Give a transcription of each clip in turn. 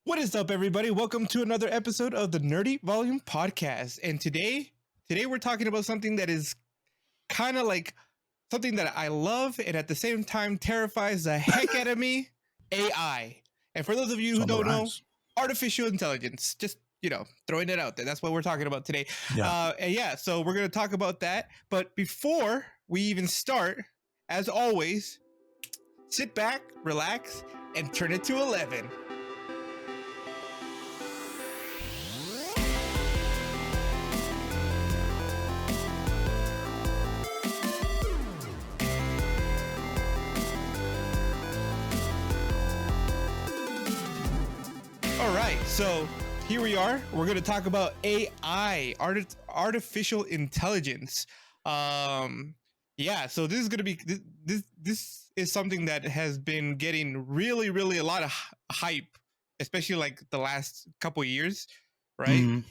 What is up, everybody? Welcome to another episode of the Nerdy Volume Podcast. And today we're talking about something that is kind of like something that I love and at the same time terrifies the heck out of me, AI. And for those of you who don't know, artificial intelligence. Just, throwing it out there. That's what we're talking about today. So we're going to talk about that. But before we even start, as always, sit back, relax, and turn it to 11. All right, so here we are. We're going to talk about AI, artificial intelligence. So this is going to be this is something that has been getting really a lot of hype, especially like the last couple of years, right?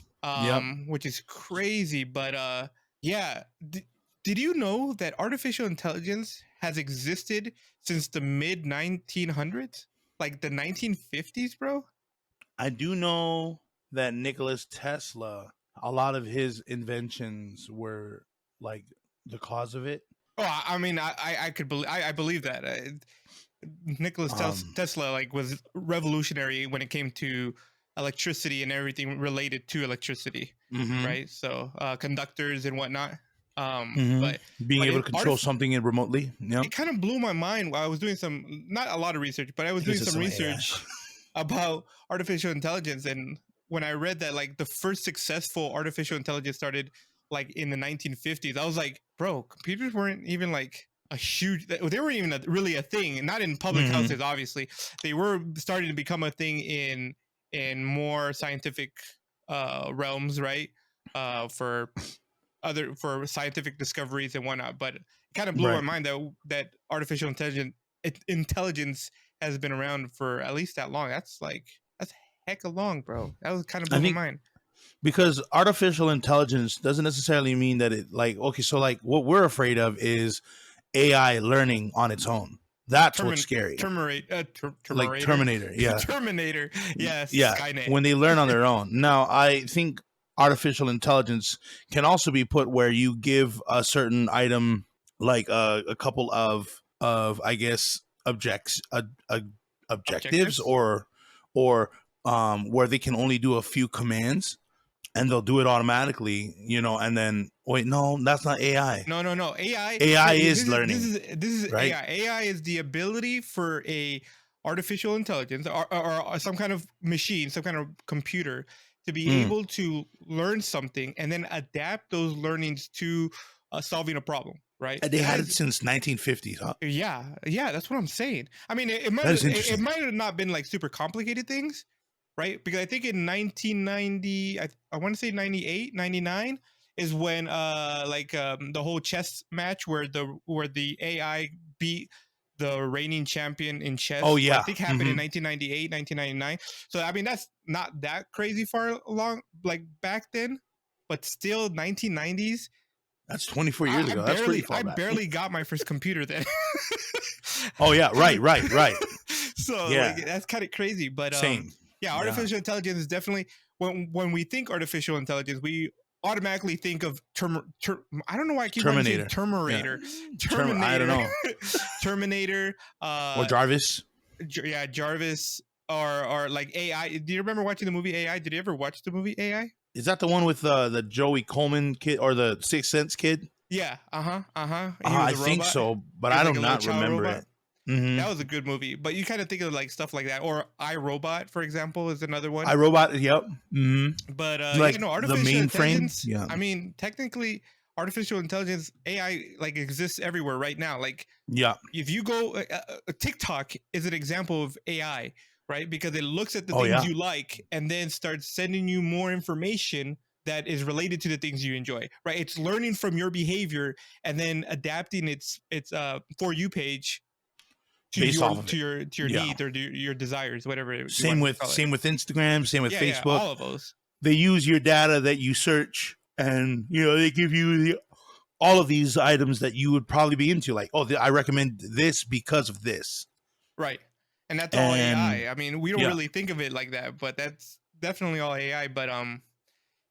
Which is crazy. But did you know that artificial intelligence has existed since the mid 1900s, like the 1950s, bro? I do know that Nikola Tesla, a lot of his inventions were like the cause of it. Oh, I mean, I could believe, I believe that Nikola Tesla was revolutionary when it came to electricity and everything related to electricity, right? So conductors and whatnot. But being able to control something remotely, it kind of blew my mind while I was doing not a lot of research, but I was doing some research about artificial intelligence. And when I read that like the first successful artificial intelligence started like in the 1950s, I was like, bro, computers weren't even like a huge, they weren't even really a thing, not in public houses. Obviously they were starting to become a thing in more scientific realms, right? For scientific discoveries and whatnot. But it kind of blew my mind that artificial intelligence has been around for at least that long. That's heck of long, bro. That was kind of blew my mind. Because artificial intelligence doesn't necessarily mean that it what we're afraid of is AI learning on its own. That's what's scary. Terminator. Yeah. Terminator. Yes. Yeah. Skynet. When they learn on their own. Now, I think artificial intelligence can also be put where you give a certain item like a couple of I guess objectives or where they can only do a few commands and they'll do it automatically, and then wait, no, that's not AI. No. AI is learning. This is right? AI. AI is the ability for a artificial intelligence or some kind of machine, some kind of computer to be able to learn something and then adapt those learnings to solving a problem. Right. And they had it since 1950s, huh? Yeah, that's what I'm saying. I mean, it might have not been like super complicated things, right? Because I think in 1990, I want to say 98, 99 is when the whole chess match where the AI beat the reigning champion in chess. Oh yeah, I think happened in 1998, 1999. So I mean, that's not that crazy far along, like back then, but still 1990s. That's 24 years ago. That's pretty far back. I barely got my first computer then. Oh yeah, right. So that's kind of crazy, but same. Yeah, artificial intelligence is definitely when we think artificial intelligence, we automatically think of I don't know why I keep Terminator. Terminator. I don't know. Terminator. Or Jarvis. Jarvis. Or like AI. Do you remember watching the movie AI? Did you ever watch the movie AI? Is that the one with the Joey Coleman kid or the Sixth Sense kid? Yeah. I think so, but I do not remember it. That was a good movie, but you kind of think of like stuff like that, or iRobot, for example, is another one. iRobot, yep. But the artificial mainframe. Yeah, I mean, technically, artificial intelligence AI like exists everywhere right now. Like, if you go, TikTok is an example of AI, right? Because it looks at the things you like and then starts sending you more information that is related to the things you enjoy, right? It's learning from your behavior and then adapting its For You page to your needs or your desires, whatever. Same with Instagram, same with Facebook. All of those. They use your data that you search, and they give you all of these items that you would probably be into. Like, I recommend this because of this. Right. And that's all And AI. I mean, we don't yeah. really think of it like that, but that's definitely all AI. But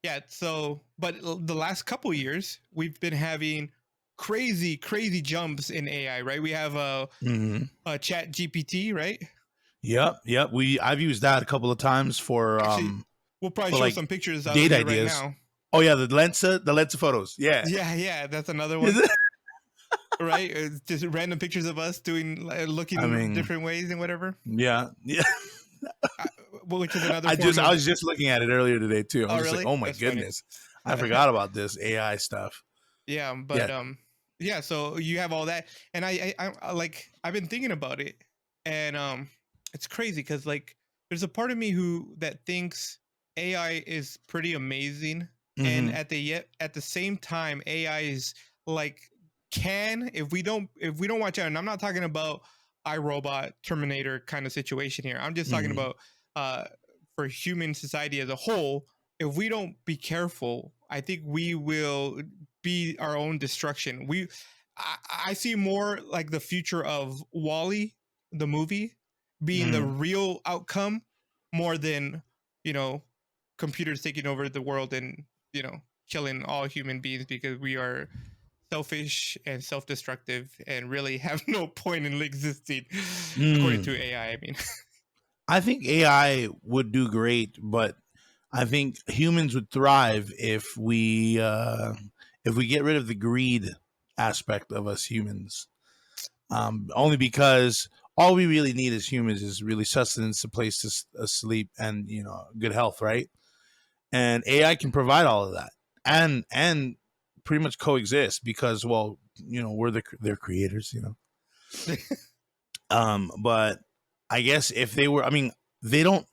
yeah. So, but the last couple years, we've been having crazy jumps in AI. Right? We have Mhm. a Chat GPT. Right? Yep. I've used that a couple of times Actually, we'll probably for show like some pictures of date it right ideas. now. Oh yeah, the Lensa photos. Yeah. Yeah, that's another Is one. it? Right? It's just random pictures of us doing I looking mean, different ways and whatever. yeah. Uh, which is another form I of. was just looking at it earlier today too. I Oh, was just like, really? oh my That's funny. goodness, I forgot about this AI stuff. Yeah, Yeah. but yeah. So you have all that, and like I've been thinking about it, and it's crazy because like there's a part of me who that thinks AI is pretty amazing, and Hmm. at the same time AI is like can if we don't watch out, and I'm not talking about iRobot Terminator kind of situation here. I'm just talking Hmm. about uh for human society as a whole. If we don't be careful, I think we will be our own destruction. I see more like the future of Wally, the movie, being the Hmm. real outcome more than, you know, computers taking over the world and, killing all human beings because we are selfish and self-destructive and really have no point in existing according to Mm. AI. I mean, I think AI would do great, but I think humans would thrive if we get rid of the greed aspect of us humans. Only because all we really need as humans is really sustenance, a place to sleep, and good health, right? And AI can provide all of that, and pretty much coexist because, well, we're their creators, But I guess if they were, I mean, they don't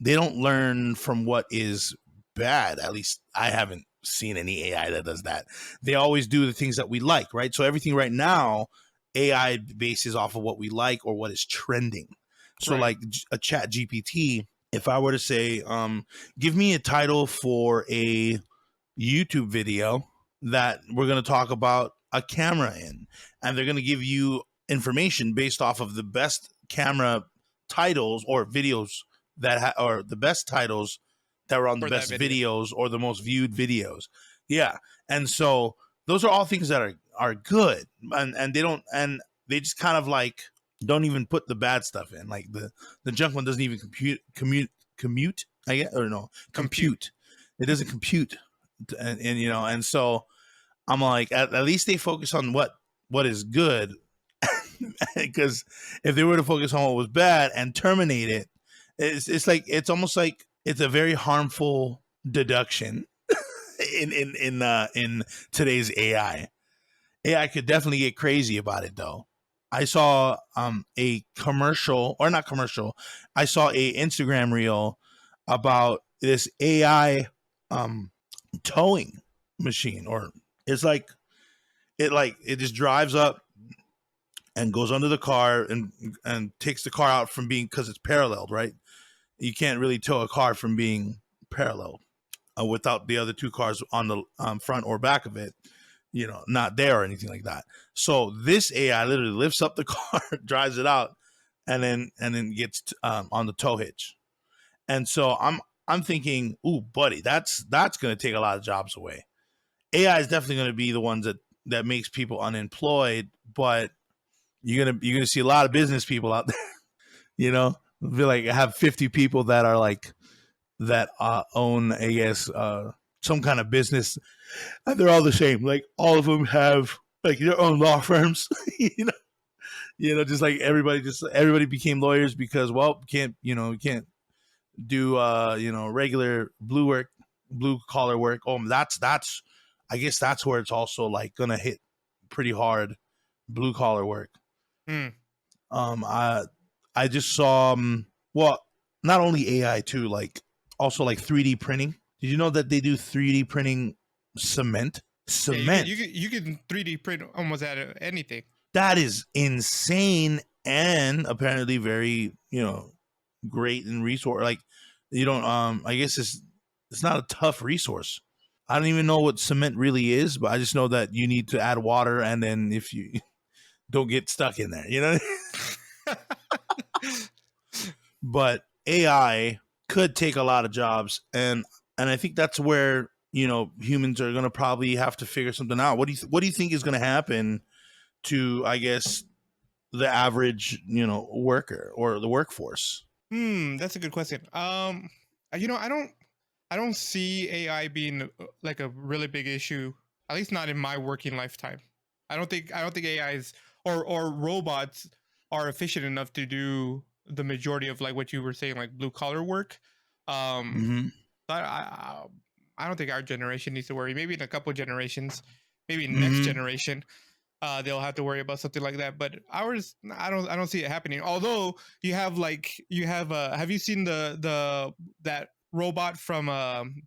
they don't learn from what is bad. At least I haven't seen any AI that does that. They always do the things that we like, right? So everything right now, AI bases off of what we like or what is trending. So right, like a Chat GPT, if I were to say, give me a title for a YouTube video that we're going to talk about a camera in, and they're going to give you information based off of the best camera titles or videos or the best titles that were on the for that best video. videos or the most viewed videos. Yeah, and so those are all things that are good, and they don't, and they just kind of like don't even put the bad stuff in. Like the junk one doesn't even commute. I guess, or no, Compute. compute. It doesn't compute, and so I'm like, at least they focus on what is good, because if they were to focus on what was bad and terminate it, it's like it's almost like it's a very harmful deduction in today's AI. AI could definitely get crazy about it though. I saw a commercial, or not commercial. I saw a Instagram reel about this AI um towing machine, or it's like it just drives up and goes under the car and takes the car out from being, because it's paralleled, right? You can't really tow a car from being parallel without the other two cars on the front or back of it, not there or anything like that. So this AI literally lifts up the car, drives it out, and then gets on the tow hitch. And so I'm thinking, ooh, buddy, that's going to take a lot of jobs away. AI is definitely going to be the ones that makes people unemployed, but you're gonna see a lot of business people out there. Be like, have 50 people that are like that own, I guess, some kind of business, and they're all the same. Like all of them have like their own law firms. Just like everybody became lawyers because, well, you can't do regular blue collar work. That's I guess that's where it's also like gonna hit pretty hard, blue collar work. Hmm. I just saw well, not only AI too, like also like 3D printing. Did you know that they do 3D printing cement? Yeah, you could Cement. you can 3D print almost out of anything. That is insane, and apparently very, great in resource. Like, you don't I guess it's not a tough resource. I don't even know what cement really is, but I just know that you need to add water, and then if you don't get stuck in there, but AI could take a lot of jobs, and I think that's where humans are going to probably have to figure something out. What do you think is going to happen to, I guess, the average worker or the workforce? That's a good question. I don't see AI being like a really big issue, at least not in my working lifetime. I don't think AIs or robots are efficient enough to do the majority of like what you were saying, like blue collar work. Um, Mm-hmm. I don't think our generation needs to worry. Maybe in a couple of generations, maybe next Mm-hmm. generation, they'll have to worry about something like that. But ours, I don't see it happening. Although have you seen the that robot from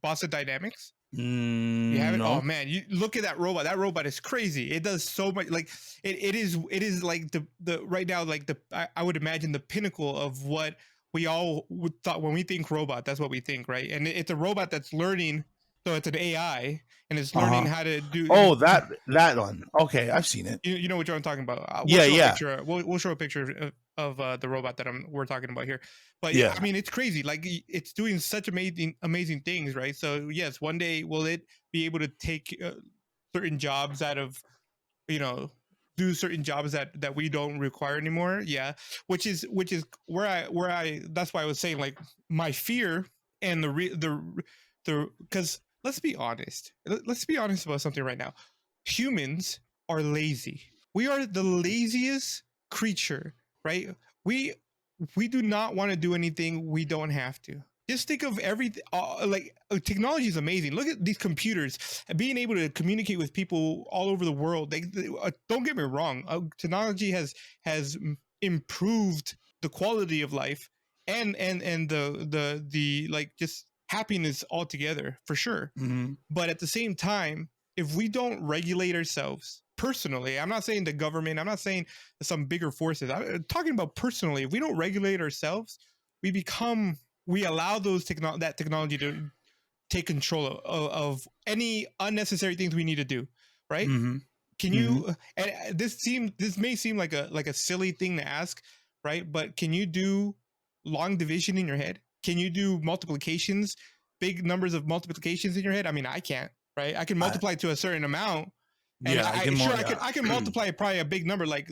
Boston Dynamics? You have it? Oh No. man, you look at that robot. That robot is crazy. It does so much. Like it is like the right now, like I would imagine the pinnacle of what we all would thought when we think robot. That's what we think, right? And it's a robot that's learning. So it's an AI and it's Uh learning huh. how to do. Oh, that one. Okay, I've seen it. You know what I'm talking about. We'll Yeah, show a yeah, picture. We'll show a picture of the robot that we're talking about here. But yeah, I yeah. mean, it's crazy. Like it's doing such amazing things, right? So yes, one day will it be able to take certain jobs out of you know do certain jobs that we don't require anymore? Yeah, which is where I that's why I was saying like my fear and the because let's be honest. Let's be honest about something right now. Humans are lazy. We are the laziest creature, right? We we do not want to do anything we don't have to. Just think of everything. Technology is amazing. Look at these computers and being able to communicate with people all over the world. Don't get me wrong. Technology has improved the quality of life and the like just happiness altogether for sure. Mm-hmm. But at the same time, if we don't regulate ourselves personally, I'm not saying the government, I'm not saying some bigger forces. I'm talking about personally. If we don't regulate ourselves, we become we allow that technology to take control of any unnecessary things we need to do, right? Mm-hmm. Can Mm-hmm. you and this may seem like a silly thing to ask, right? But can you do long division in your head? Can you do multiplications, big numbers of multiplications in your head? I mean, I can't, right? I can I, multiply to a certain amount, and yeah, I can sure more. Yeah. I can multiply probably a big number like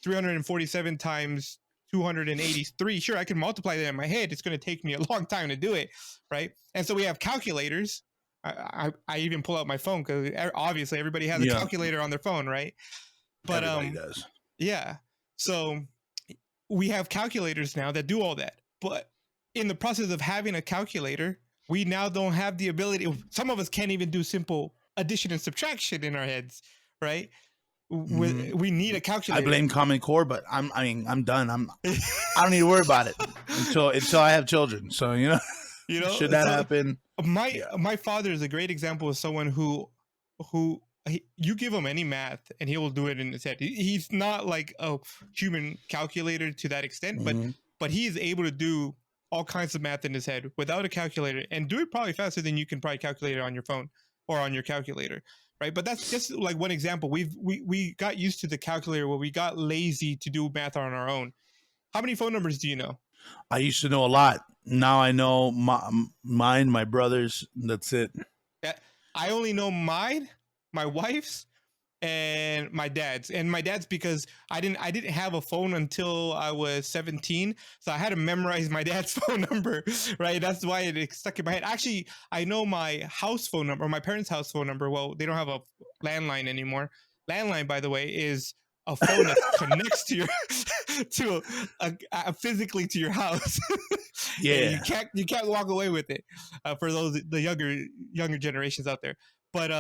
347 times 283. Sure, I can multiply that in my head. It's going to take me a long time to do it, right? And so we have calculators. I even pull out my phone because obviously everybody has a Yeah, calculator on their phone, right? But everybody does. yeah. So we have calculators now that do all that. But in the process of having a calculator, we now don't have the ability. Some of us can't even do simple addition and subtraction in our heads, right? Mm-hmm. We need a I calculator. blame Common Core, but I'm done. I don't need to worry about it until I have children. So should that So happen? Yeah. my father is a great example of someone who you give him any math and he will do it in his head. He's not like a human calculator to that extent, Mm-hmm. but he is able to do all kinds of math in his head without a calculator and do it probably faster than you can probably calculate it on your phone or on your calculator, right? But that's just like one example. We got used to the calculator where we got lazy to do math on our own. How many phone numbers do you know? I used to know a lot. Now I know mine, my brothers. That's it. Yeah, I only know mine, my wife's, and my dad's. And my dad's because I didn't have a phone until I was 17, so I had to memorize my dad's phone number. Right, that's why it stuck in my head. Actually, I know my house phone number, my parents' house phone number. Well, they don't have a landline anymore. Landline, by the way, is a phone that connects to your to physically to your house. And Yeah. you can't walk away with it, for those the younger generations out there. But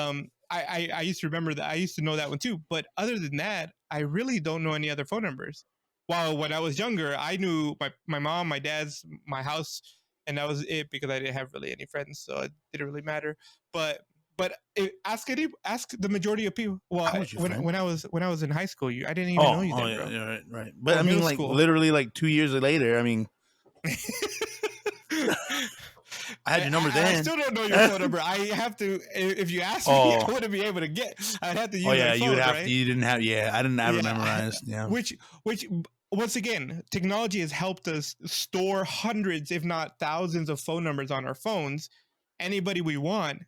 I used to remember that. I used to know that one too. But other than that, I really don't know any other phone numbers. While when I was younger, I knew my mom, my dad's, my house, and that was it because I didn't have really any friends, so it didn't really matter. But ask the majority of people. Well, I was your friend. when I was in high school, I didn't even know Oh, you oh then, yeah, bro. yeah, right, right. But Or I mean, middle like school. literally, like 2 years later. I mean, I had your number I then. still don't know your phone number. I have to. If you ask me, I Oh, wouldn't be able to get. I'd have to oh use my yeah. You would phone, have to. right? You didn't have. Yeah, I didn't have it Yeah. memorized. Yeah. Which once again, technology has helped us store hundreds, if not thousands, of phone numbers on our phones, anybody we want.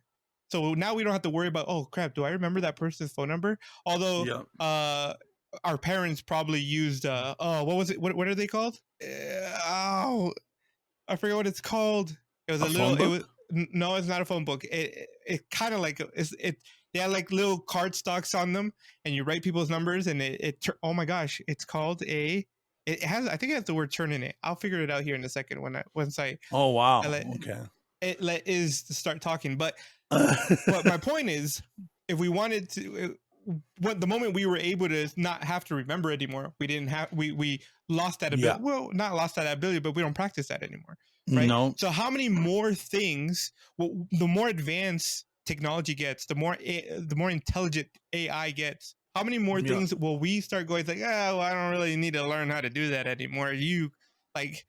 So now we don't have to worry about, oh crap, do I remember that person's phone number? Although Yeah. our parents probably used oh, what was it? What are they called? Oh, I forget what it's called. It was A a little. phone It was book? no, it's not a phone book. It kind of like it. They had like little card stocks on them, and you write people's numbers, and oh my gosh, it's called a. It has, I think it has the word "turn" in it. I'll figure it out here in a second once Oh I wow. let Okay. it let is to start talking. But my point is, if we wanted to, what the moment we were able to not have to remember anymore, we didn't have we lost that Yeah. ability. Well, not lost that ability, but we don't practice that anymore, right? No. So how many more things? Well, the more advanced technology gets, the more intelligent AI gets. How many more Yeah. things will we start going like, well, I don't really need to learn how to do that anymore. You like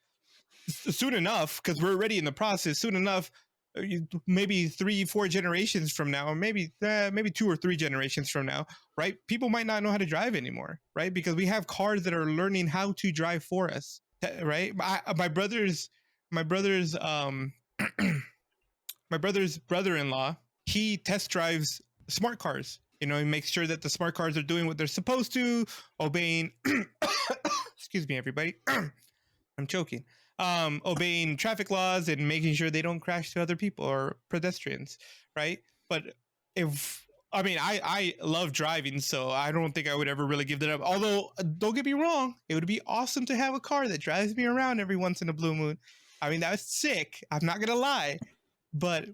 soon enough, because we're already in the process. Soon enough, maybe 3-4 generations from now, or maybe 2 or 3 generations from now, right? People might not know how to drive anymore, right? Because we have cars that are learning how to drive for us, right? My brother's my brother's my brother's brother-in-law, he test drives smart cars. You know, he makes sure that the smart cars are doing what they're supposed to, obeying. Excuse me, everybody. I'm choking. Obeying traffic laws and making sure they don't crash to other people or pedestrians, right? But if I love driving, so I don't think I would ever really give that up. Although, don't get me wrong, it would be awesome to have a car that drives me around every once in a blue moon. I mean, that's sick. I'm not gonna lie, but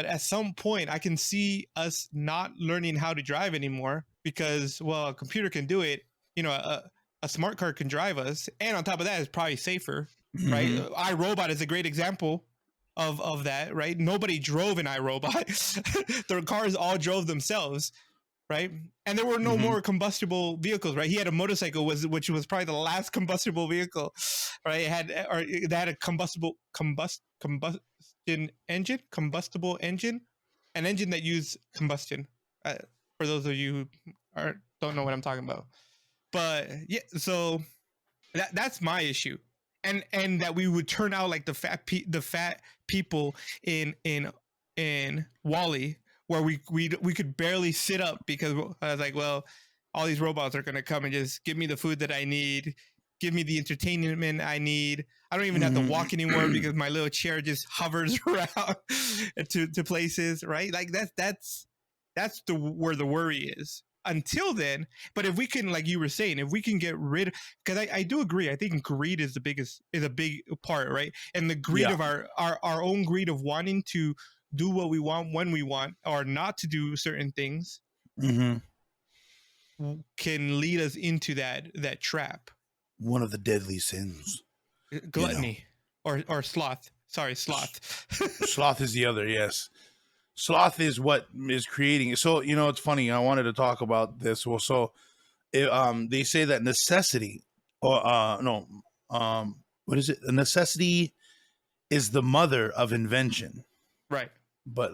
at some point, I can see us not learning how to drive anymore because, well, a computer can do it. You know, a smart car can drive us, and on top of that, it's probably safer, right? Mm-hmm. iRobot is a great example of that, right? Nobody drove an iRobot; the cars all drove themselves, right? And there were no Mm-hmm. more combustible vehicles, right? He had a motorcycle, which was probably the last combustible vehicle, right? It had a combustible engine, an engine that used combustion. For those of you who don't know what I'm talking about, but yeah, so that's my issue, and that we would turn out like the fat people in Wally, where we could barely sit up because I was like, well, all these robots are gonna come and just give me the food that I need, give me the entertainment I need. I don't even have to walk anymore Mm-hmm. because my little chair just hovers around to places, right? Like that's the where the worry is. Until then, but if we can, like you were saying, if we can get rid, because I do agree, I think greed is a big part, right? And the greed Yeah. of our own greed of wanting to do what we want when we want, or not to do certain things, Mm-hmm. can lead us into that trap. One of the deadly sins, you know. Gluttony or sloth. Sorry, sloth. Sloth is the other, yes. Sloth is what is creating. So, you know, it's funny. I wanted to talk about this. Well, so they say that necessity, or no, what is it? A necessity is the mother of invention, Right. but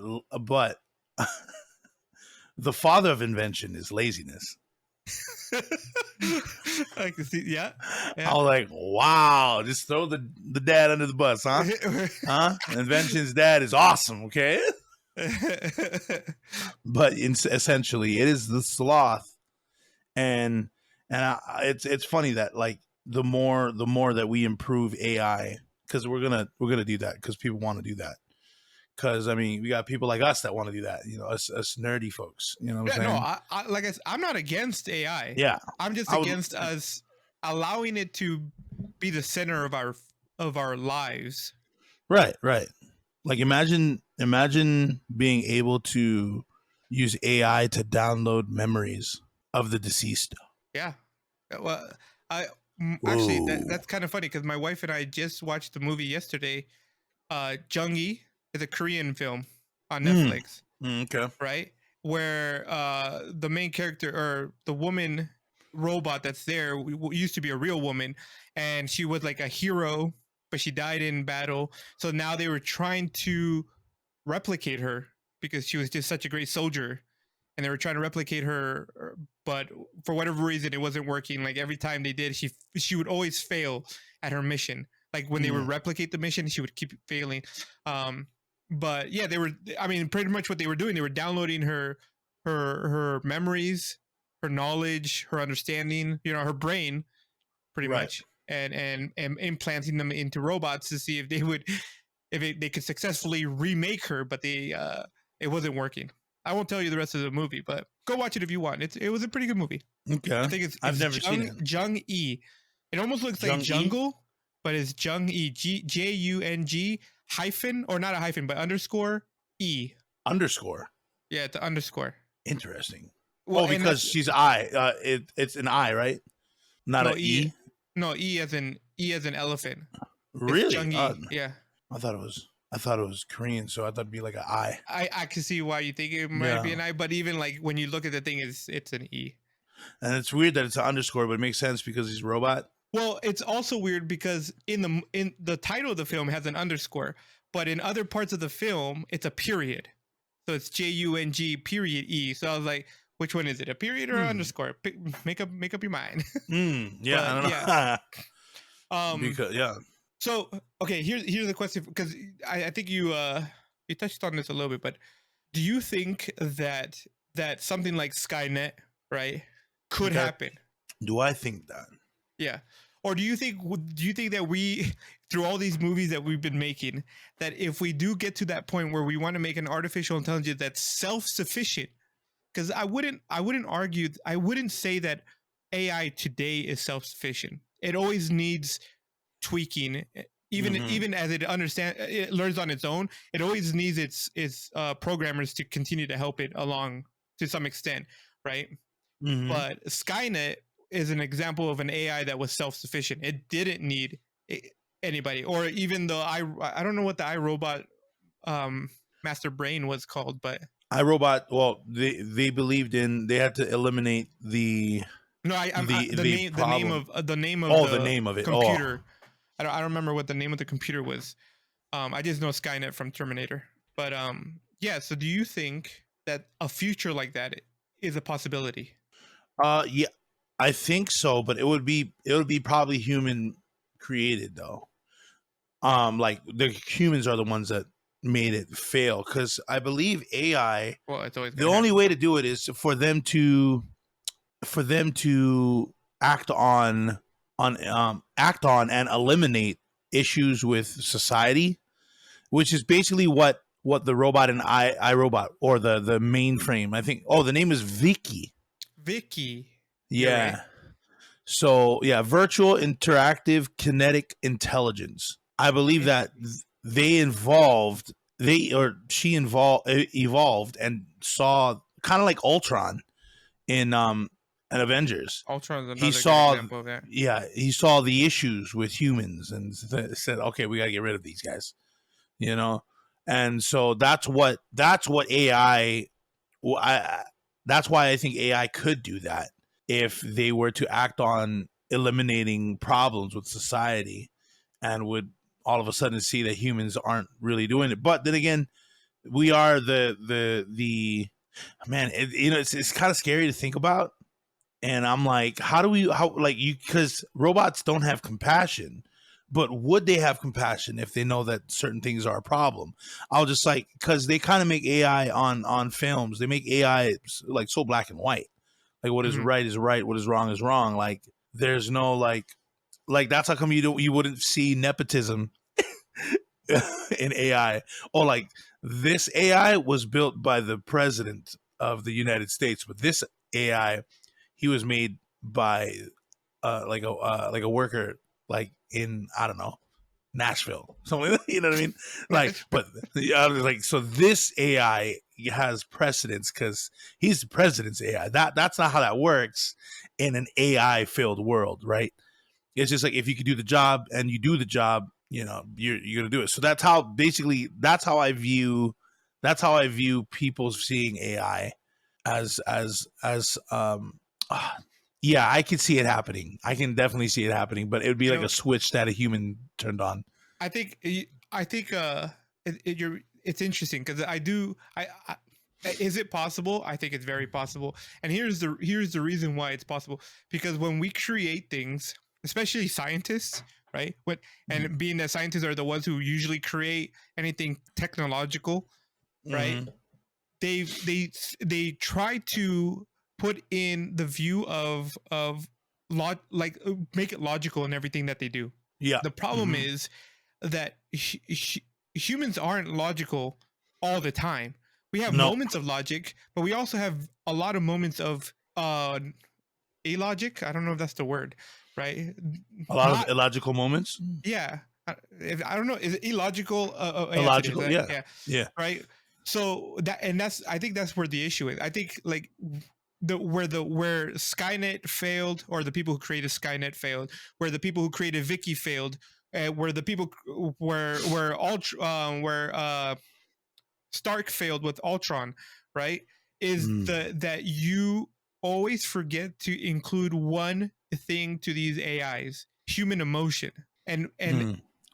the father of invention is laziness. I can see. Yeah. I Yeah. was like, wow, just throw the dad under the bus, huh? Huh? Invention's dad is awesome, okay? But essentially, it is the sloth, and it's funny that like the more that we improve AI, because we're gonna do that because people want to do that. Because I mean, we got people like us that want to do that. You know, us nerdy folks. You know what Yeah, I'm no, saying? like I'm not against AI. Yeah, I'm just I would. against us allowing it to be the center of our lives. Right, right. Like imagine being able to use AI to download memories of the deceased. Yeah. Well, I actually Whoa. that's kind of funny because my wife and I just watched the movie yesterday. Jung-gi is a Korean film on Mm. Netflix, Okay. right? Where the main character or the woman robot that's there used to be a real woman, and she was like a hero, but she died in battle. So now they were trying to replicate her because she was just such a great soldier. and they were trying to replicate her, but for whatever reason it wasn't working. Like every time they did, she would always fail at her mission. Like when they would replicate the mission, she would keep failing. But yeah, they were, I mean, pretty much what they were doing, they were downloading her memories, her knowledge, her understanding, her brain, pretty much, and implanting them into robots to see if they would, they could successfully remake her, but it wasn't working. I won't tell you the rest of the movie, but go watch it if you want. It was a pretty good movie. Okay, I think I've never seen it. Jung E. It almost looks like jungle, but it's Jung E. Jung hyphen, or not a hyphen, but underscore E. Underscore. Yeah, it's an underscore. Interesting. Well, because she's I. It's an I, right? Not an E. No, E as in elephant. Really? Yeah. I thought it was Korean, so I thought it'd be like an I. I can see why you think it might be an I, but even like when you look at the thing, it's an E. And it's weird that it's an underscore, but it makes sense because he's a robot. Well, it's also weird because in the title of the film has an underscore, but in other parts of the film it's a period. So it's JUNG period E. So I was like, which one is it? A period or an underscore? Make up your mind. Yeah, I don't know. Because So okay, here's the question, because I think you touched on this a little bit, but do you think that something like Skynet, right, could happen? Do I think that? Yeah. Or do you think that we, through all these movies that we've been making, that if we do get to that point where we want to make an artificial intelligence that's self-sufficient, because I wouldn't say that AI today is self-sufficient. It always needs tweaking, even as it learns on its own. It always needs its programmers to continue to help it along to some extent, right? But Skynet is an example of an AI that was self-sufficient. It didn't need anybody, or even though I don't know what the iRobot master brain was called, but iRobot. Well, they believed they had to eliminate the name of the name of it computer. I don't remember what the name of the computer was. I just know Skynet from Terminator. But yeah. So do you think that a future like that is a possibility? Yeah, I think so, but it would be probably human created though. Like the humans are the ones that made it fail, because I believe AI. Well, it's always the only way to do it is for them to act on and eliminate issues with society, which is basically what the robot in iRobot, or the mainframe. I think. Oh, the name is Vicky. Yeah. Right. So yeah, virtual interactive kinetic intelligence. I believe that she evolved and saw, kind of like Ultron in Avengers. Ultron's another example of that. Yeah, he saw the issues with humans and said, "Okay, we got to get rid of these guys." And so that's what AI. That's why I think AI could do that if they were to act on eliminating problems with society, and would all of a sudden see that humans aren't really doing it. But then again, we are the man. It's kind of scary to think about. And I'm like, because robots don't have compassion, but would they have compassion if they know that certain things are a problem? I'll just because they kind of make AI on films. They make AI like so black and white. Like what is right is right, what is wrong. Like there's no like that's how come you wouldn't see nepotism in AI. Or like this AI was built by the president of the United States, but this AI, he was made by like a worker like in, I don't know, Nashville, something. You know what I mean? Like, but I was like, so this AI has precedence because he's the president's AI. That's not how that works in an AI filled world, right? It's just like, if you could do the job and you do the job, you're gonna do it. So that's how I view people seeing AI as yeah, I can see it happening. I can definitely see it happening, but it would be like a switch that a human turned on. I think it's interesting because Is it possible? I think it's very possible. And here's the reason why it's possible. Because when we create things, especially scientists, right? And being that scientists are the ones who usually create anything technological, right? Mm-hmm. They try to put in the view of make it logical in everything that they do. Yeah. The problem is that humans aren't logical all the time. We have No. moments of logic, but we also have a lot of moments of illogic. I don't know if that's the word, right? A lot of Not illogical moments. yeah. I don't know. Is it illogical? Yes, it is. Illogical. Yeah. Yeah, Yeah. right. So that's I think that's where the issue is. I think like where Skynet failed, or the people who created Skynet failed, where the people who created Vicky failed, where the people where Stark failed with Ultron, right? Is that you always forget to include one thing to these AIs: human emotion. And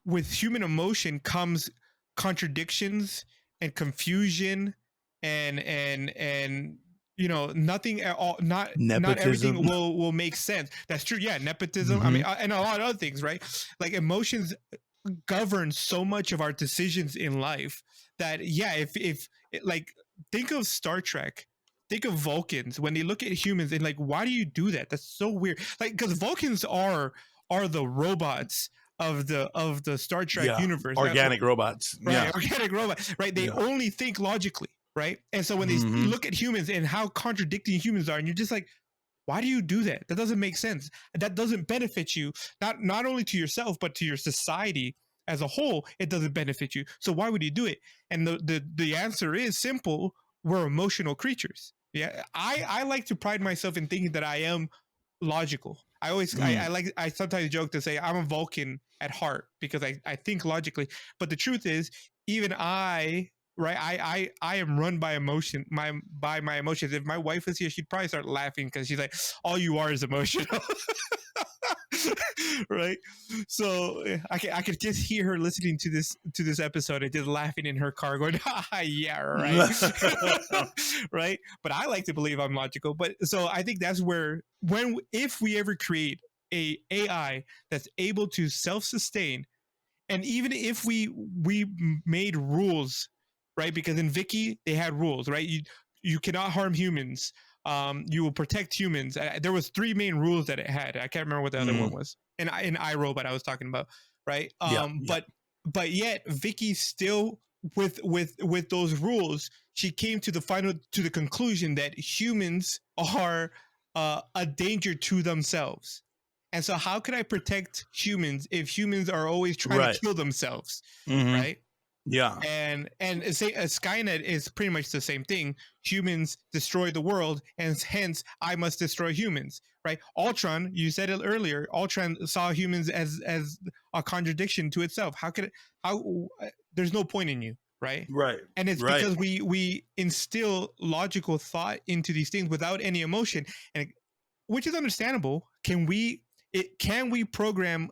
with human emotion comes contradictions and confusion and nothing at all, not everything Nepotism. will make sense. That's true. Yeah, nepotism. I mean, and a lot of other things, right? Like emotions govern so much of our decisions in life that if like, think of Star Trek, think of Vulcans when they look at humans and like, why do you do that? That's so weird. Like, because Vulcans are the robots of the Star Trek universe, Organic robots. right? Yeah. Organic robots, right? They only think logically, right? And so when they look at humans and how contradicting humans are, and you're just like, why do you do that? That doesn't make sense. That doesn't benefit you, not only to yourself, but to your society as a whole. It doesn't benefit you. So why would you do it? And the answer is simple. We're emotional creatures. Yeah. I like to pride myself in thinking that I am logical. I sometimes joke to say I'm a Vulcan at heart because I think logically. But the truth is, even right, I am run by by my emotions. If my wife was here, she'd probably start laughing because she's like, all you are is emotional. Right. So I could just hear her listening to this episode and just laughing in her car going, yeah, right. Right. But I like to believe I'm logical. But so I think that's where, if we ever create a AI that's able to self-sustain, and even if we made rules, right? Because in Vicky they had rules, right? You cannot harm humans. You will protect humans. There was three main rules that it had. I can't remember what the other one was. In iRobot I was talking about, right? But yet Vicky still, with those rules, she came to the conclusion that humans are a danger to themselves. And so how can I protect humans if humans are always trying to kill themselves, right? Yeah. And say Skynet is pretty much the same thing. Humans destroy the world, and hence I must destroy humans, right? Ultron, you said it earlier. Ultron saw humans as a contradiction to itself. There's no point in you, right? Right. And it's because we instill logical thought into these things without any emotion, and which is understandable. Can we program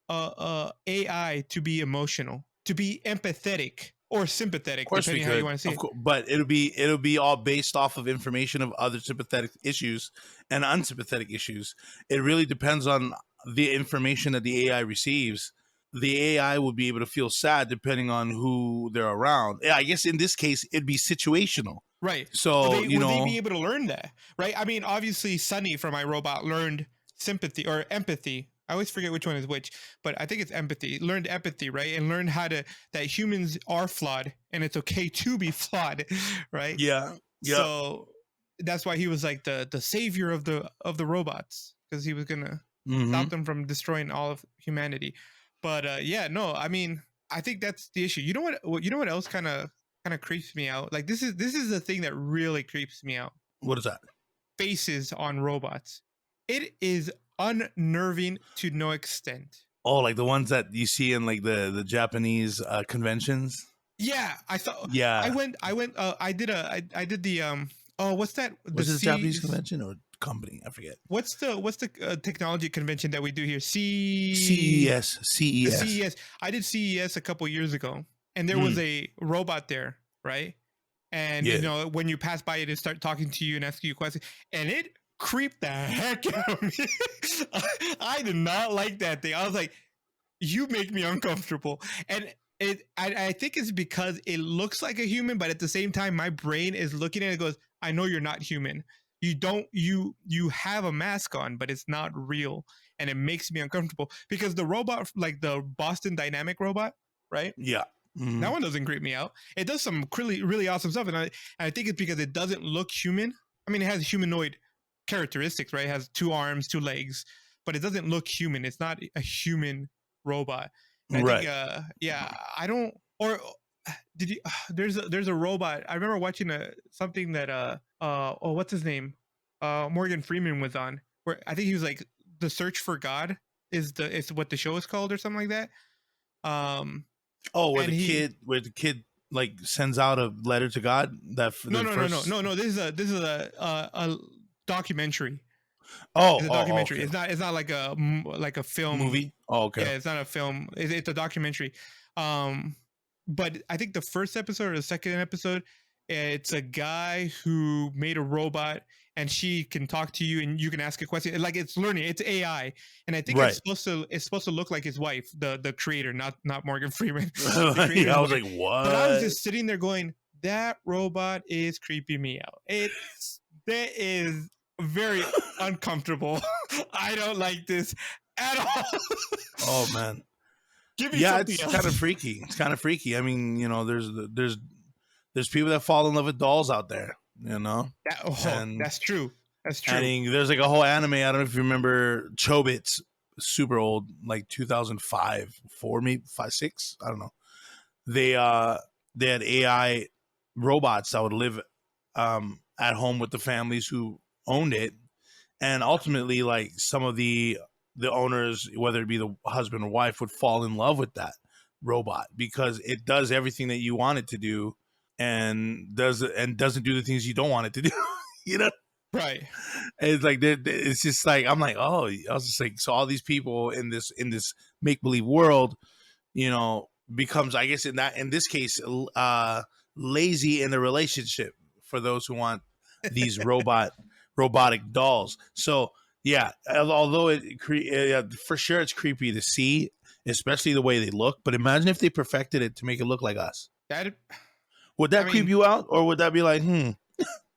a AI to be emotional, to be empathetic or sympathetic, depending how you want to see it? But it'll be all based off of information of other sympathetic issues and unsympathetic issues. It really depends on the information that the AI receives. The AI will be able to feel sad depending on who they're around. Yeah, I guess in this case it'd be situational. Right. So would they be able to learn that? Right. I mean, obviously, Sunny from iRobot learned sympathy or empathy. I always forget which one is which, but I think it's empathy. Learned empathy, right, and learned that humans are flawed, and it's okay to be flawed, right? Yeah. So that's why he was like the savior of the robots, because he was gonna stop them from destroying all of humanity. But no, I mean, I think that's the issue. You know what? You know what else kind of creeps me out? Like, this is the thing that really creeps me out. What is that? Faces on robots. It is unnerving to no extent. Oh, like the ones that you see in like the Japanese conventions. Yeah, I thought. Yeah, I went. I did the Oh, what's that? Was it a Japanese convention or company? I forget. What's the technology convention that we do here? CES. CES. I did CES a couple years ago, and there was a robot there, right? and Yeah. when you pass by it, it start talking to you and asking you questions, and it creeped the heck out of me. I did not like that thing. I was like, you make me uncomfortable. And I think it's because it looks like a human, but at the same time, my brain is looking at it and goes, I know you're not human. You have a mask on, but it's not real. And it makes me uncomfortable because the robot, like the Boston Dynamic robot, right? Yeah. Mm-hmm. That one doesn't creep me out. It does some really, really awesome stuff. And I think it's because it doesn't look human. I mean, it has humanoid characteristics, right? It has 2 arms, 2 legs, but it doesn't look human. It's not a human robot. And I think, I don't, or did you, there's a robot. I remember watching something that, what's his name? Morgan Freeman was on, where I think he was like, The Search for God is what the show is called or something like that. Oh, where the kid like sends out a letter to God. No. This is a documentary. Oh, It's a documentary. Okay. It's not like a film Movie. Oh, okay. Yeah, it's not a film. It's a documentary. But I think the first episode or the second episode, it's a guy who made a robot, and she can talk to you, and you can ask a question. Like it's learning. It's AI, and I think Right. it's supposed to look like his wife, the creator, not Morgan Freeman. Yeah, I was like, what? But I was just sitting there going, that robot is creeping me out. That is very uncomfortable. I don't like this at all. Oh man. Give me Yeah, something it's else. kind of freaky. It's kind of freaky. I mean, there's people that fall in love with dolls out there, That's true. That's true. I mean, there's like a whole anime. I don't know if you remember Chobits, super old, like 2005, 4, maybe 5, 6. I don't know. They had AI robots that would live at home with the families who owned it, and ultimately, like some of the owners, whether it be the husband or wife, would fall in love with that robot because it does everything that you want it to do, and doesn't do the things you don't want it to do. Right. It's like it's just like I'm like, oh, I was just like, so all these people in this make believe world, becomes, I guess, in this case, lazy in the relationship for those who want these robotic dolls. So yeah, although for sure it's creepy to see, especially the way they look. But imagine if they perfected it to make it look like us. Would that creep you out, or would that be like,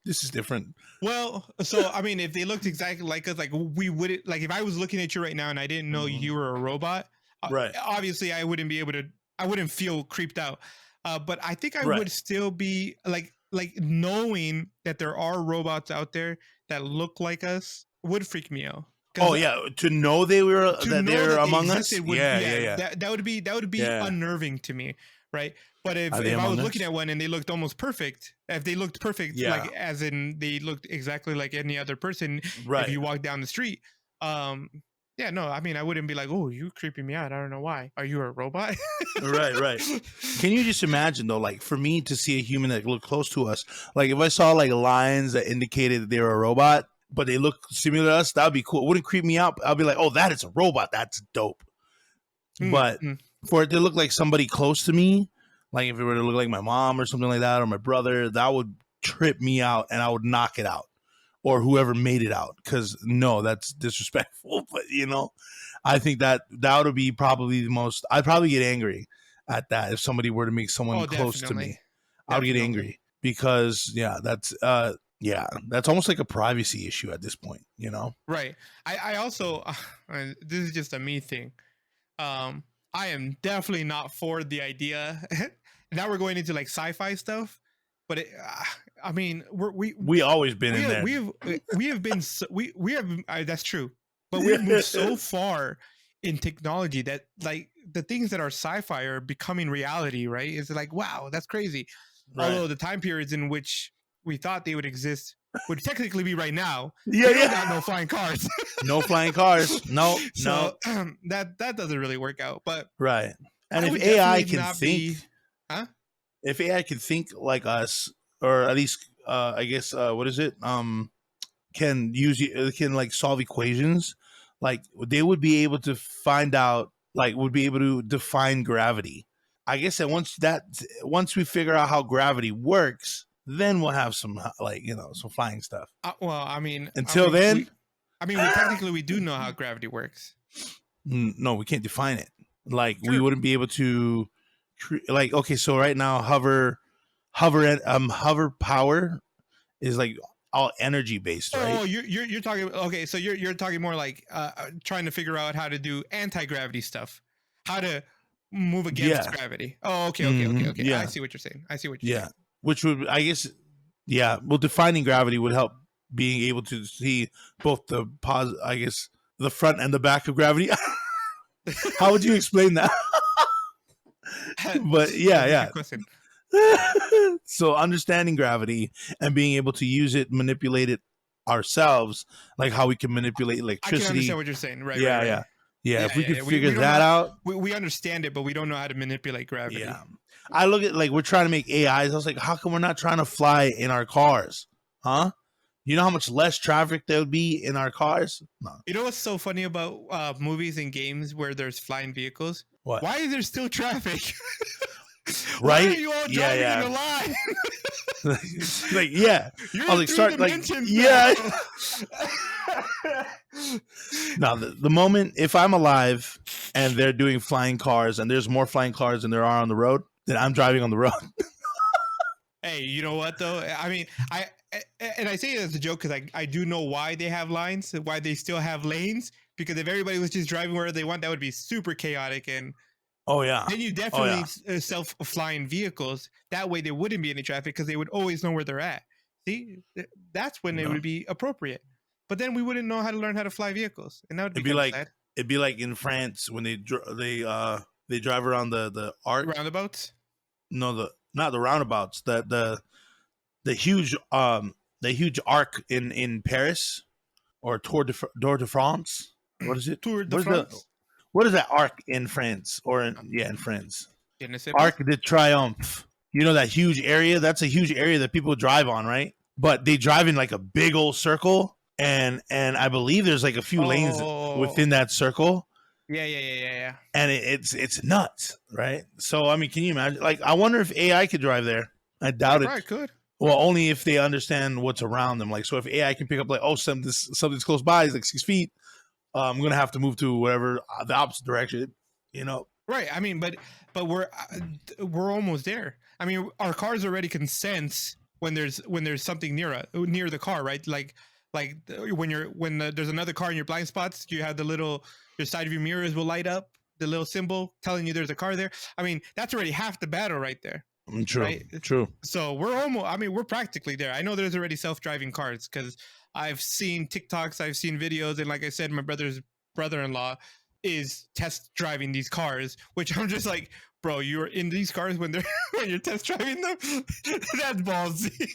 this is different? Well, so I mean, if they looked exactly like us, like we would, like if I was looking at you right now and I didn't know you were a robot, right? Obviously, I wouldn't be able to. I wouldn't feel creeped out. But I think I would still be like knowing that there are robots out there that look like us would freak me out. Oh yeah, to know they were they're among us. That would be unnerving to me, right? But if I was looking at one and they looked almost perfect, if they looked perfect, like as in they looked exactly like any other person, if you walk down the street, yeah, no, I mean, I wouldn't be like, oh, you creeping me out. I don't know why. Are you a robot? Right. Can you just imagine though, like for me to see a human that looked close to us, like if I saw like lines that indicated that they were a robot, but they look similar to us, that would be cool. It wouldn't creep me out. I'll be like, oh, that is a robot. That's dope. But for it to look like somebody close to me, like if it were to look like my mom or something like that, or my brother, that would trip me out and I would knock it out. Or whoever made it out, because no, that's disrespectful. But I think that would be probably the most. I'd probably get angry at that if somebody were to make someone close to me. I would get angry because that's almost like a privacy issue at this point. Right. I also this is just a me thing. I am definitely not for the idea. Now we're going into like sci-fi stuff. But I mean, we always been in there. We have been we have that's true, but we've moved so far in technology that like the things that are sci-fi are becoming reality. Right? It's like, wow, that's crazy. Right. Although the time periods in which we thought they would exist would technically be right now. Got no flying cars. No flying cars. No. So that doesn't really work out. But right. And if AI can think, if AI can think like us, or at least, I guess, what is it? Can like solve equations, like they would be able to find out, like would be able to define gravity. I guess that once we figure out how gravity works, then we'll have some some flying stuff. Well, I mean, Until then, we technically we do know how gravity works. no, we can't define it. Like Sure. we wouldn't be able to, like, okay, so right now hover power is like all energy based, right? Oh, you're talking. Okay, so you're talking more like trying to figure out how to do anti-gravity stuff, how to move against gravity. Oh, okay. Yeah. I see what you're saying. Yeah, which would, I guess, yeah. Well, defining gravity would help being able to see both the I guess, the front and the back of gravity. How would you explain that? But yeah. Good question. So understanding gravity and being able to use it, manipulate it ourselves, like how we can manipulate electricity. I can understand what you're saying. Right. Yeah. If we could figure that out, we understand it, but we don't know how to manipulate gravity. Yeah. I look at, like, we're trying to make AIs. I was like, how come we're not trying to fly in our cars? Huh? You know how much less traffic there would be in our cars? No. You know what's so funny about movies and games where there's flying vehicles? What? Why is there still traffic? Right? Why are you all driving in a line? Like, yeah. You're in three dimensions. Yeah. Now, the moment, if I'm alive and they're doing flying cars and there's more flying cars than there are on the road, then I'm driving on the road. Hey, you know what though? I mean, I say it as a joke because I do know why they have lines, why they still have lanes. Because if everybody was just driving where they want, that would be super chaotic. And oh yeah, then you definitely self-flying vehicles. That way there wouldn't be any traffic because they would always know where they're at. See, that's when it would be appropriate. But then we wouldn't know how to learn how to fly vehicles, and that would be like sad. It'd be like in France when they drive around the arc roundabouts. No, not the roundabouts. The huge arc in Paris, or Tour de France. What is it? Tour de France. What is that arc in France in France? Arc de Triomphe. You know that huge area? That's a huge area that people drive on, right? But they drive in like a big old circle, and I believe there's like a few lanes within that circle. Yeah. And it's nuts, right? So I mean, can you imagine? Like, I wonder if AI could drive there. I doubt it. Probably could. Well, only if they understand what's around them. Like, so if AI can pick up, like, oh, something's close by, is like 6 feet, I'm gonna have to move to whatever the opposite direction. You know? Right. I mean, but we're almost there. I mean, our cars already can sense when there's something near the car, right? Like when there's another car in your blind spots, you have your side of your mirrors will light up, the little symbol telling you there's a car there. I mean, that's already half the battle right there. True. Right? True. So we're practically there. I know there's already self-driving cars because I've seen TikToks, I've seen videos, and like I said, my brother's brother-in-law is test driving these cars, which I'm just like, bro, you're in these cars when you're test driving them? That's ballsy.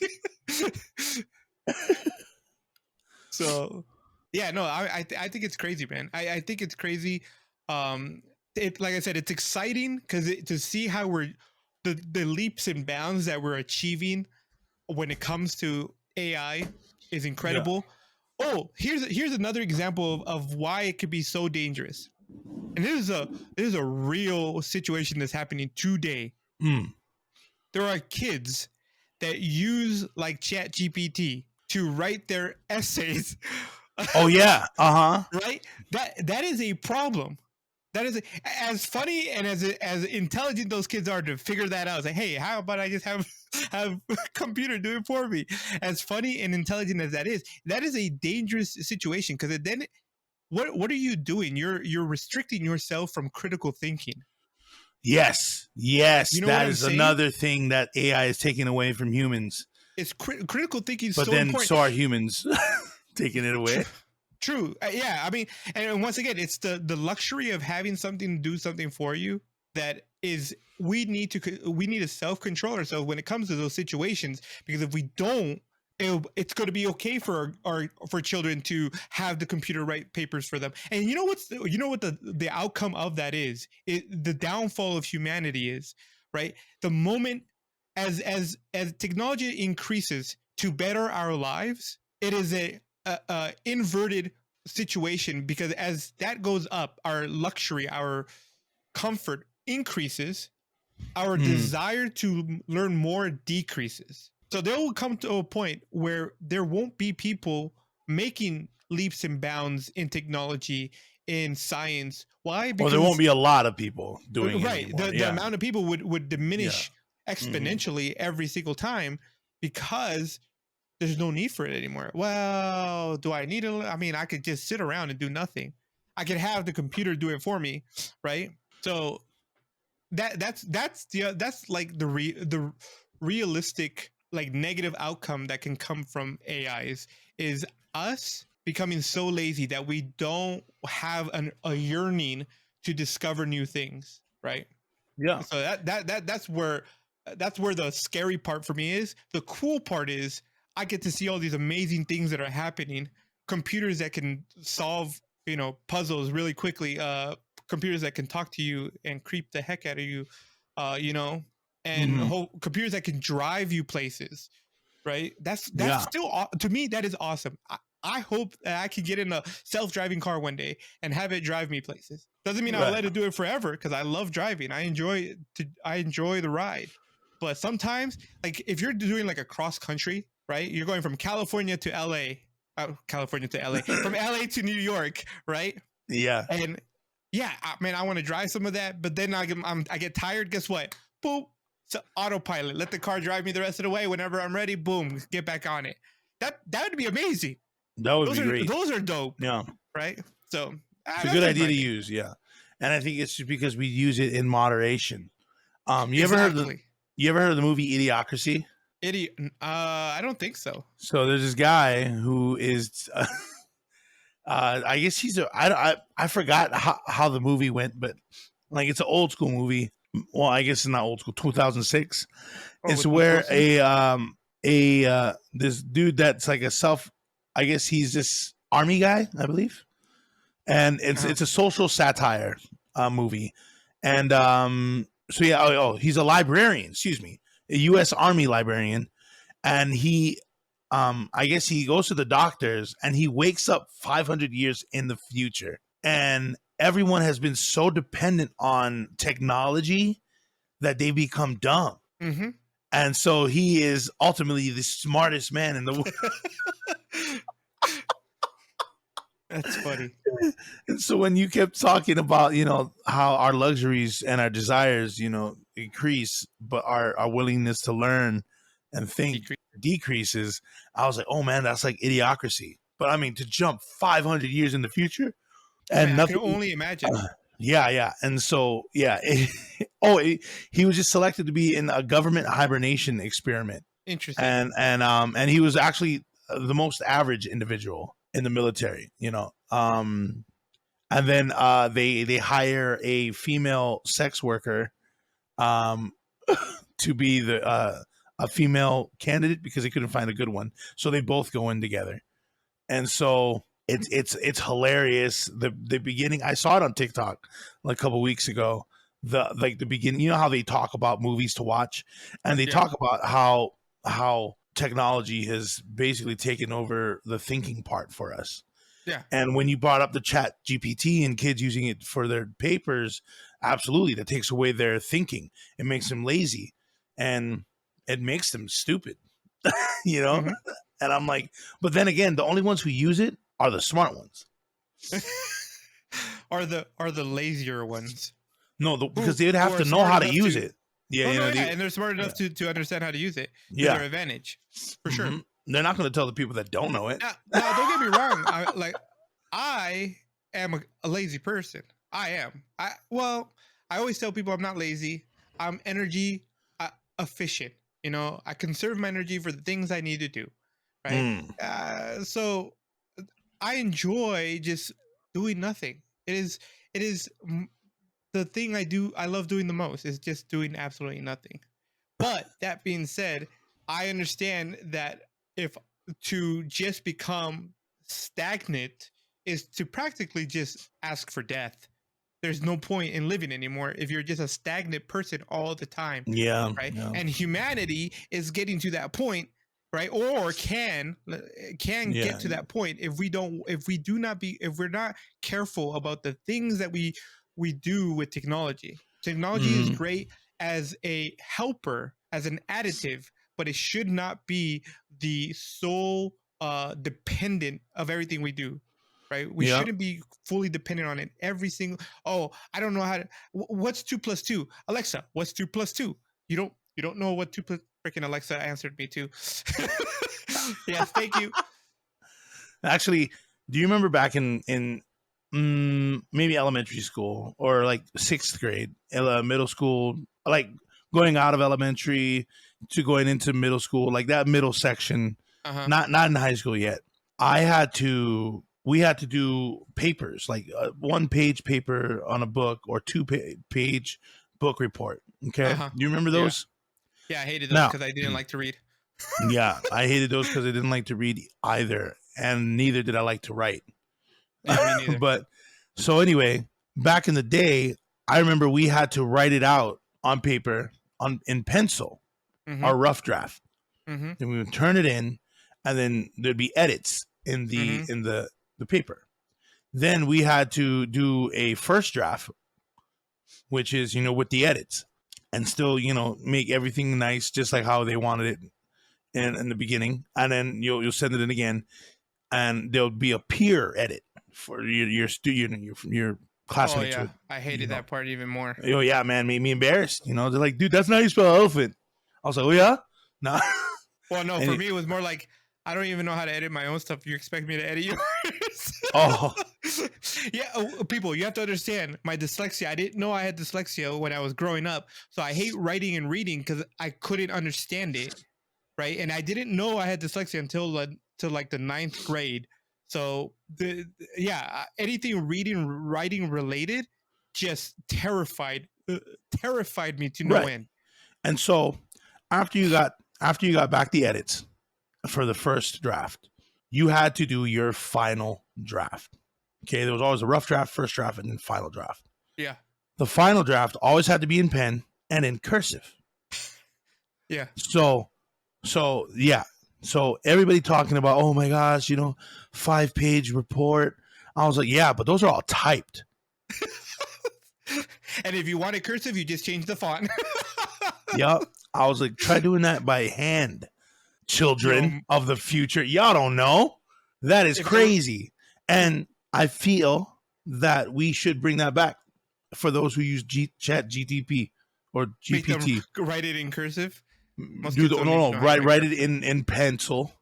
So yeah, no, I think it's crazy, man. I think it's crazy. Like I said, it's exciting because to see how we're the leaps and bounds that we're achieving when it comes to AI is incredible. Yeah. Oh, here's another example of why it could be so dangerous. And this is a real situation that's happening today. There are kids that use like ChatGPT to write their essays. Oh yeah, Right. That is a problem. That is as funny and as intelligent those kids are to figure that out. It's like, hey, how about I just have a computer do it for me? As funny and intelligent as that is a dangerous situation because then what are you doing? You're restricting yourself from critical thinking. Yes. You know, that is another thing that AI is taking away from humans. It's critical thinking, but so then important. So are humans taking it away. True. Yeah. I mean, and once again, it's the luxury of having something do something for you that is we need to self-control ourselves when it comes to those situations, because if we don't, it's going to be okay for children to have the computer write papers for them. And you know what the outcome of that is? The downfall of humanity is, right? The moment as technology increases to better our lives, it is a inverted situation, because as that goes up, our luxury, our comfort increases, our desire to learn more decreases. So there will come to a point where there won't be people making leaps and bounds in technology, in science. Why? Or there won't Because be a lot of people doing it right, anymore. the Yeah. amount of people would Yeah. diminish Hmm. exponentially every single time because there's no need for it anymore. Well, do I need it? I mean, I could just sit around and do nothing. I could have the computer do it for me, right? So that's like the realistic like negative outcome that can come from AIs is us becoming so lazy that we don't have a yearning to discover new things, right? Yeah. So that's where the scary part for me is. The cool part is I get to see all these amazing things that are happening. Computers that can solve, puzzles really quickly. Computers that can talk to you and creep the heck out of you. Uh, you know, and Hmm. computers that can drive you places. Right. That's Yeah. still to me that is awesome. I hope that I can get in a self-driving car one day and have it drive me places. Doesn't mean I'll Right. let it do it forever because I love driving. I enjoy the ride. But sometimes, like if you're doing like a cross country, right? You're going from California to LA, California to LA, from LA to New York, right? Yeah. And yeah, man, I want to drive some of that, but then I get tired. Guess what? Boop. So autopilot. Let the car drive me the rest of the way. Whenever I'm ready, boom, get back on it. That would be amazing. That would Those be are great. those are dope, Yeah. right? So It's a that's good just idea my to thing. use. Yeah. And I think it's just because we use it in moderation. Exactly. You ever heard of the movie Idiocracy? Idiot. I don't think so. So there's this guy who is I guess he's I forgot how the movie went, but like it's an old school movie. Well, I guess it's not old school. 2006. Oh, It's with Luke where Wilson. a this dude that's like a self. I guess he's this army guy, I believe, and Uh-huh. it's a social satire movie, and so yeah. He's a librarian. Excuse me, a U.S. Army librarian, and he I guess he goes to the doctors and he wakes up 500 years in the future. And everyone has been so dependent on technology that they become dumb. Mm-hmm. And so he is ultimately the smartest man in the world. That's funny. And so when you kept talking about, how our luxuries and our desires, increase, but our willingness to learn and think Decrease. decreases, I was like, oh man, that's like idiocracy. But I mean, to jump 500 years in the future and Man, I can nothing. only imagine. Yeah, yeah. And so, yeah. He was just selected to be in a government hibernation experiment. Interesting. And he was actually the most average individual in the military, and then they hire a female sex worker um to be the a female candidate because they couldn't find a good one, so they both go in together. And so it's hilarious. The beginning, I saw it on TikTok like a couple weeks ago. The beginning, how they talk about movies to watch, and they Yeah. talk about how technology has basically taken over the thinking part for us. Yeah. And when you brought up the Chat GPT and kids using it for their papers, absolutely, that takes away their thinking. It makes them lazy, and it makes them stupid. you know. Mm-hmm. And I'm like, but then again, the only ones who use it are the smart ones. are the lazier ones No, because who they'd have are to know smart how to enough use to it. Yeah, oh no yeah, they, and they're smart yeah, enough to understand how to use it to yeah. their advantage for sure. Hmm. They're not going to tell the people that don't know it. Now don't get me wrong. I am a lazy person. I am. I always tell people I'm not lazy. I'm energy efficient. I conserve my energy for the things I need to do. Right. Mm. So I enjoy just doing nothing. It is the thing I do. I love doing the most is just doing absolutely nothing. But that being said, I understand that if to just become stagnant is to practically just ask for death. There's no point in living anymore if you're just a stagnant person all the time, Yeah, right? yeah, And humanity is getting to that point, right? Or can get yeah. to that point if we're not careful about the things that we do with technology. Technology is Mm. great as a helper, as an additive, but it should not be the sole dependent of everything we do. Right? We Yeah. shouldn't be fully dependent on it. Every single, oh, I don't know how to, what's 2 + 2? Alexa, what's 2 + 2? You don't know what 2 plus, freaking Alexa answered me too. Yes, thank you. Actually, do you remember back in maybe elementary school or like 6th grade, middle school, like going out of elementary to going into middle school, like that middle section, Uh-huh. not in high school yet. We had to do papers, like a 1-page paper on a book or 2-page book report. Okay, Uh-huh. do you remember Yeah. those? Yeah, I hated those Now, because I didn't like to read. yeah, I hated those because I didn't like to read either, and neither did I like to write. Yeah, me neither. But so anyway, back in the day, I remember we had to write it out on paper in pencil, Mm-hmm. our rough draft. Mm-hmm. Then we would turn it in, and then there'd be edits in the Mm-hmm. the paper. Then we had to do a first draft, which is with the edits, and still make everything nice, just like how they wanted it in the beginning. And then you'll send it in again, and there'll be a peer edit for your student, your Oh classmates yeah, would, I hated that part even more. oh yeah, man, made me embarrassed. They're like, dude, that's not how you spell elephant. I was like, oh yeah, no. Well, no, And for it- me it was more like I don't even know how to edit my own stuff. You expect me to edit yours? oh Yeah, people, you have to understand my dyslexia. I didn't know I had dyslexia when I was growing up, so I hate writing and reading because I couldn't understand it, right? And I didn't know I had dyslexia until like the 9th grade. So anything reading, writing related, just terrified me to no right. end. And so after you got back the edits for the first draft, you had to do your final draft. Okay, there was always a rough draft, first draft, and then final draft. Yeah, The final draft always had to be in pen and in cursive. yeah. So yeah. So everybody talking about, oh my gosh, 5-page report. I was like, yeah, but those are all typed. And if you want it cursive, you just change the font. Yep. I was like, try doing that by hand, children of the future. Y'all don't know. That is crazy. And I feel that we should bring that back for those who use Chat GTP or GPT. Write it in cursive. Write it in pencil.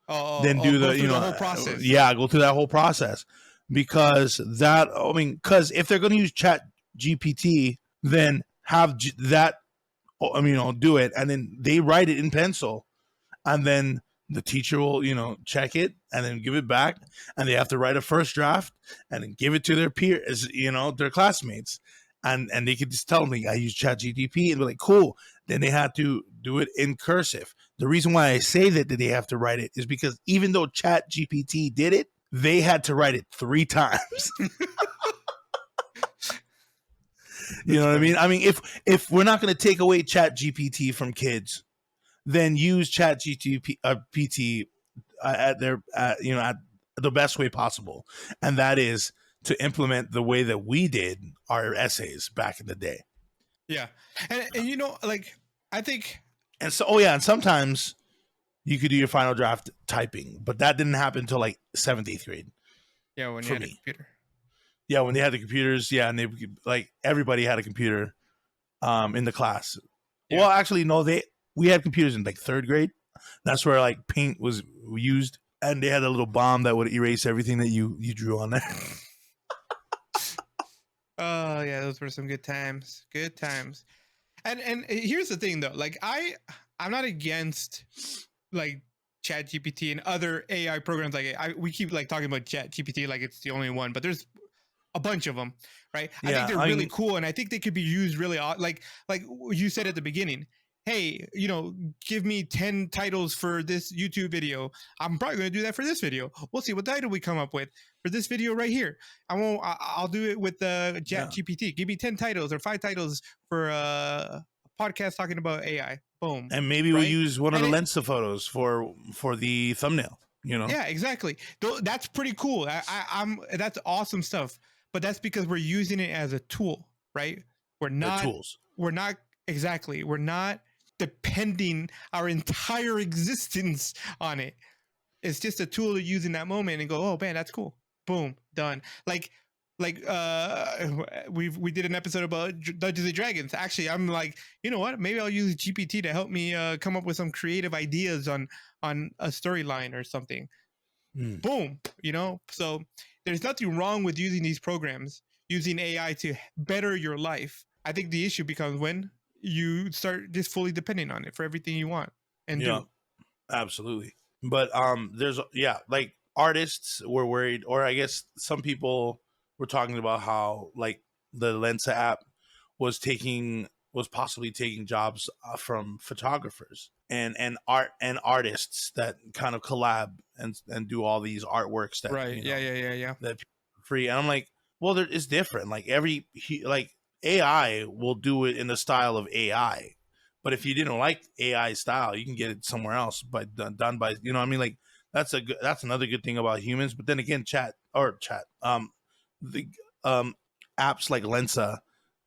Then do the whole process. Go through that whole process, because if they're going to use Chat GPT, then have that. Do it, and then they write it in pencil, and then the teacher will check it and then give it back, and they have to write a first draft and then give it to their peers, their classmates, and they could just tell me I use Chat GTP and be like, cool. Then they had to do it in cursive. The reason why I say that they have to write it is because even though Chat GPT did it, they had to write it 3 times. You know what I mean? I mean, if we're not going to take away Chat GPT from kids, then use Chat GPT at the best way possible, and that is to implement the way that we did our essays back in the day. Yeah, and I think, and so and sometimes you could do your final draft typing, but that didn't happen until like 7th, 8th grade. Yeah, when you had a computer. Yeah, when they had the computers, and they everybody had a computer in the class. Yeah. Well, actually, no, we had computers in like 3rd grade. That's where like paint was used, and they had a little bomb that would erase everything that you drew on there. Oh yeah, those were some good times. Good times. And here's the thing though, like I'm not against like Chat GPT and other AI programs we keep like talking about Chat GPT like it's the only one, but there's a bunch of them, right? Yeah, I think they're really cool, and I think they could be used really like you said at the beginning. Hey, give me 10 titles for this YouTube video. I'm probably going to do that for this video. We'll see what title we come up with for this video right here. I'll do it with Chat GPT. Give me 10 titles or 5 titles for a podcast talking about AI. Boom. And maybe we'll use one of the Lensa photos for the thumbnail. Yeah, exactly. That's pretty cool. That's awesome stuff. But that's because we're using it as a tool, right? We're not tools. We're not exactly. We're not depending our entire existence on it. It's just a tool to use in that moment and go, oh man, that's cool. Boom, done. We did an episode about Dungeons and Dragons. Actually, I'm like, you know what? Maybe I'll use GPT to help me come up with some creative ideas on a storyline or something. Boom, So there's nothing wrong with using these programs, using AI to better your life. I think the issue becomes when you start just fully depending on it for everything you want and do. Absolutely. But there's like artists were worried, or I guess some people were talking about how like the Lensa app was possibly taking jobs from photographers and artists that kind of collab and do all these artworks that right. Yeah. that free. And I'm like, well, it's different. Like like AI will do it in the style of AI. But if you didn't like AI style, you can get it somewhere else, but done by, you know what I mean? Like that's another good thing about humans. But then again, the apps like Lensa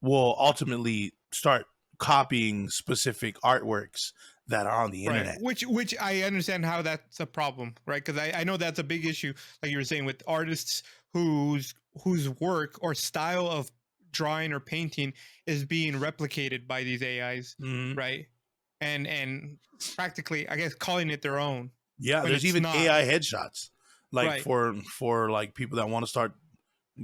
will ultimately start copying specific artworks that are on the internet. Which I understand how that's a problem, right? Because I know that's a big issue, like you were saying, with artists whose work or style of drawing or painting is being replicated by these AIs, right? And practically, I guess, calling it their own. Yeah, there's even AI headshots, like for like people that want to start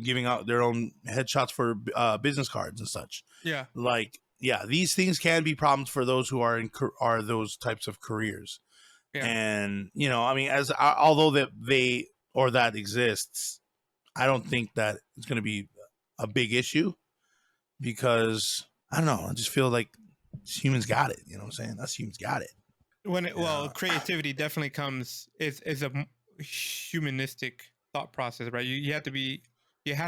giving out their own headshots for business cards and such. Yeah, like these things can be problems for those who are those types of careers. Yeah. And I mean, although that exists, I don't think that it's going to be a big issue, because I don't know, I just feel like humans got it. You know what I'm saying? Us humans got it. Creativity definitely comes is a humanistic thought process, right? You have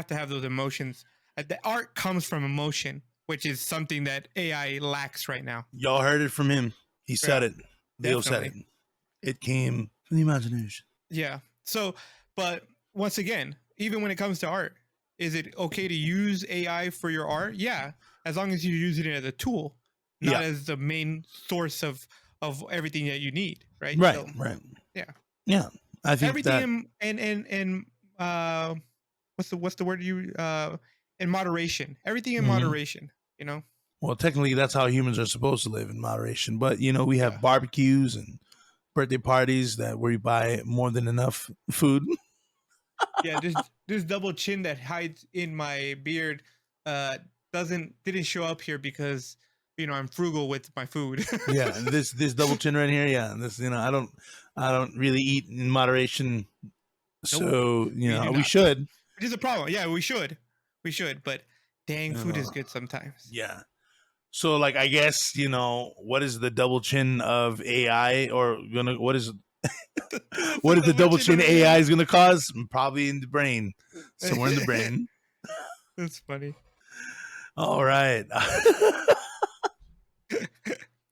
to have those emotions. The art comes from emotion, which is something that AI lacks right now. Y'all heard it from him. He said it. Leo said it. It came from the imagination. Yeah. So, but once again, even when it comes to art, is it okay to use AI for your art? Yeah, as long as you're using it as a tool, not as the main source of everything that you need, right? Right. Right. Yeah. I think everything what's the word in moderation. Everything in moderation. Well, technically, that's how humans are supposed to live, in moderation. But we have barbecues and birthday parties where we buy more than enough food. Yeah, this double chin that hides in my beard didn't show up here because I'm frugal with my food. Yeah, and this double chin right here, and this I don't really eat in moderation, so we should. Which is a problem. Yeah, we should, but dang, food is good sometimes. Yeah. So like, I guess what is the double chin of AI, or what is what is the double chin AI is going to cause? Probably in the brain, somewhere in the brain. That's funny. All right.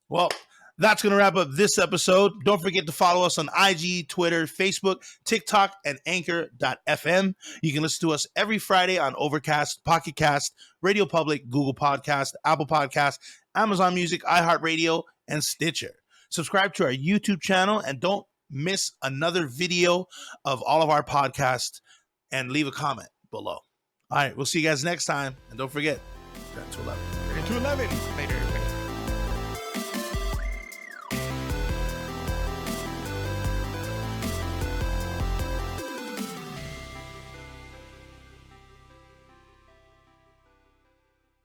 Well, that's going to wrap up this episode. Don't forget to follow us on IG, Twitter, Facebook, TikTok, and Anchor.fm. You can listen to us every Friday on Overcast, Pocket Cast, Radio Public, Google Podcast, Apple Podcast, Amazon Music, iHeartRadio, and Stitcher. Subscribe to our YouTube channel and don't miss another video of all of our podcasts, and leave a comment below. All right, we'll see you guys next time. And don't forget, 10 to 11. 10 to 11. Later.